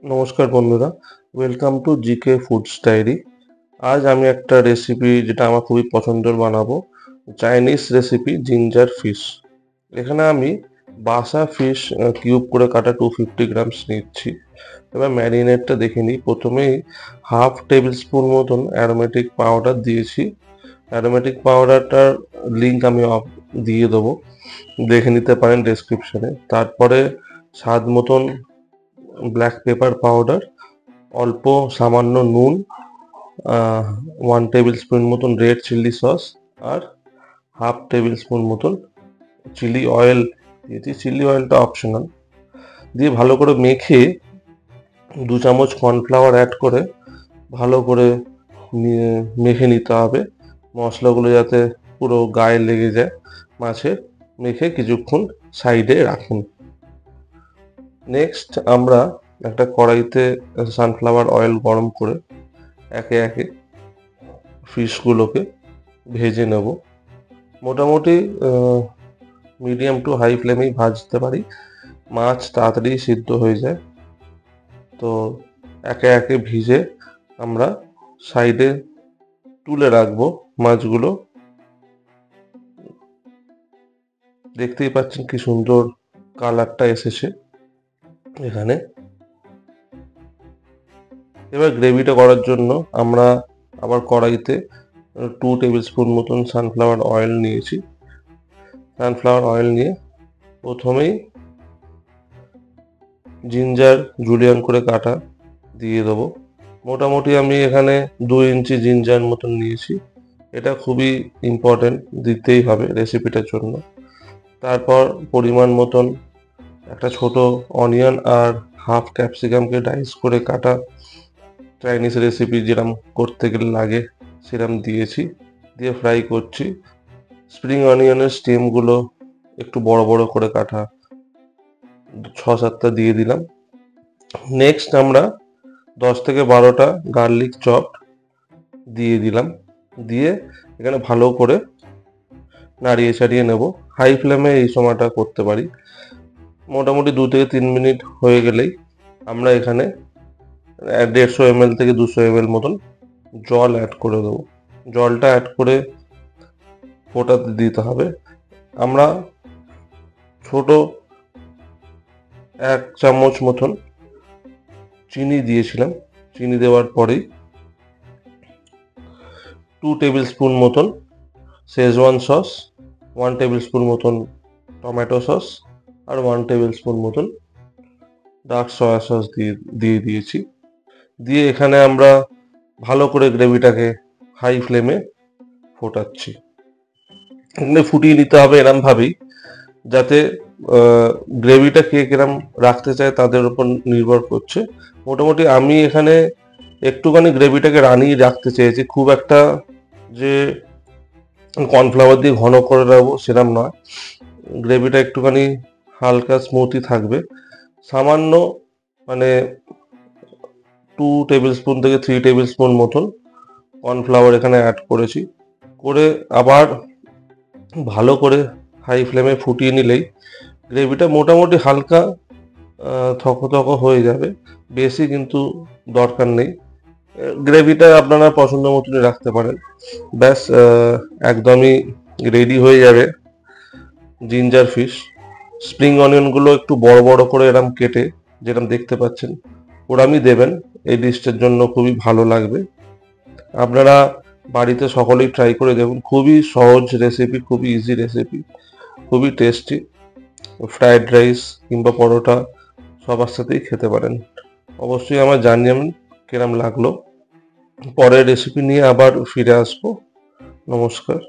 নমস্কার বন্ধুরা, welcome to GK foods diary. আজ আমি একটা রেসিপি যেটা আমার খুবই পছন্দের বানাবো, চাইনিজ রেসিপি জিঞ্জার ফিশ। এখানে আমি বাসা ফিশ কিউব করে কাটা 250 গ্রামস নিচ্ছি। এবার ম্যারিনেটটা দেখে নিই। প্রথমেই হাফ টেবিল স্পুন মতন অ্যারোমেটিক পাউডার দিয়েছি। অ্যারোমেটিক পাউডারটার লিঙ্ক আমি দিয়ে দেবো, দেখে নিতে পারেন ডেসক্রিপশনে। তারপরে স্বাদ মতন ব্ল্যাক পেপার পাউডার, অল্প সামান্য নুন, 1 টেবিল স্পুন মতন রেড চিলি সস, আর হাফ টেবিল স্পুন মতন চিলি অয়েল দিয়েছি। চিলি অয়েলটা অপশনাল। দিয়ে ভালো করে মেখে 2 চামচ কর্নফ্লাওয়ার অ্যাড করে ভালো করে মেখে নিতে হবে। মশলাগুলো যাতে পুরো গায়ে লেগে যায় মাছের, মেখে কিছুক্ষণ সাইডে রাখুন। নেক্সট আমরা একটা কড়াইতে সানফ্লাওয়ার অয়েল গরম করে একে একে ফিশগুলোকে ভেজে নেব। মোটামুটি মিডিয়াম টু হাই ফ্লেমেই ভাজতে পারি, মাছ তাড়াতাড়ি সিদ্ধ হয়ে যায়। তো একে একে ভিজে আমরা সাইডে তুলে রাখবো মাছগুলো। দেখতেই পাচ্ছেন কি সুন্দর কালারটা এসেছে এখানে। এবার গ্রেভিটা করার জন্য আমরা আবার কড়াইতে 2 টেবিল স্পুন মতন সানফ্লাওয়ার অয়েল নিয়েছি। সানফ্লাওয়ার অয়েল নিয়ে প্রথমেই জিঞ্জার জুলিয়ান করে কাটা দিয়ে দেবো। মোটামুটি আমি এখানে 2 ইঞ্চি জিঞ্জার মতন নিয়েছি। এটা খুবই ইম্পর্টেন্ট, দিতেই হবে রেসিপিটার জন্য। তারপর পরিমাণ মতন একটা ছোট অনিয়ন আর হাফ ক্যাপসিকামকে ডাইস করে কাটা, চাইনিজ রেসিপি যেরকম করতে গেলে লাগে সেরকম দিয়েছি। দিয়ে ফ্রাই করছি। স্প্রিং অনিয়নের স্টেমগুলো একটু বড় বড় করে কাটা 6-7টা দিয়ে দিলাম। নেক্সট আমরা 10 থেকে 12টা গার্লিক চপ দিয়ে দিলাম। দিয়ে এখানে ভালো করে নাড়িয়ে চাড়িয়ে নেব। হাই ফ্লেমে এই সময়টা করতে পারি। মোটামুটি 2 থেকে 3 মিনিট হয়ে গেলেই আমরা এখানে 150 ml থেকে 200 ml মতন জল অ্যাড করে দেবো। জলটা অ্যাড করে ফোটাতে দিতে হবে। আমরা ছোট 1 চামচ মতন চিনি দিয়েছিলাম। চিনি দেওয়ার পরেই 2 টেবিল স্পুন মতন শেজওয়ান সস, 1 টেবিল স্পুন মতন টমেটো সস, আর 1 টেবিল স্পুন মতন ডার্ক সয়া সস দিয়ে দিয়েছি। দিয়ে এখানে আমরা ভালো করে গ্রেভিটাকে হাই ফ্লেমে ফোটাচ্ছি। এখানে ফুটিয়ে নিতে হবে এরম ভাবেই যাতে গ্রেভিটা কে কিরম রাখতে চায় তাদের উপর নির্ভর করছে। মোটামুটি আমি এখানে একটুখানি গ্রেভিটাকে রানিয়ে রাখতে চেয়েছি, খুব একটা যে কর্নফ্লাওয়ার দিয়ে ঘন করে রাখবো সেরম নয়। গ্রেভিটা একটুখানি হালকা স্মুথই থাকবে। সামান্য মানে 2 টেবিল স্পুন থেকে 3 টেবিল স্পুন মতন কর্নফ্লাওয়ার এখানে অ্যাড করেছি। করে আবার ভালো করে হাই ফ্লেমে ফুটিয়ে নিলেই গ্রেভিটা মোটামুটি হালকা থকো হয়ে যাবে, বেশি কিন্তু দরকার নেই। গ্রেভিটা আপনারা পছন্দ মতনই রাখতে পারেন। ব্যাস একদমই রেডি হয়ে যাবে জিঞ্জার ফিশ। স্প্রিং অনিয়নগুলো একটু বড় বড় করে এরম কেটে যেরকম দেখতে পাচ্ছেন ওরমই দেবেন, এই ডিশটার জন্য খুবই ভালো লাগবে। আপনারা বাড়িতে সকলেই ট্রাই করে দেখুন। খুবই সহজ রেসিপি, খুবই ইজি রেসিপি, খুবই টেস্টি। ফ্রাইড রাইস কিংবা পরোটা সবার সাথেই খেতে পারেন। অবশ্যই আমার জানাবেন কিরম লাগলো। পরের রেসিপি নিয়ে আবার ফিরে আসবো। নমস্কার।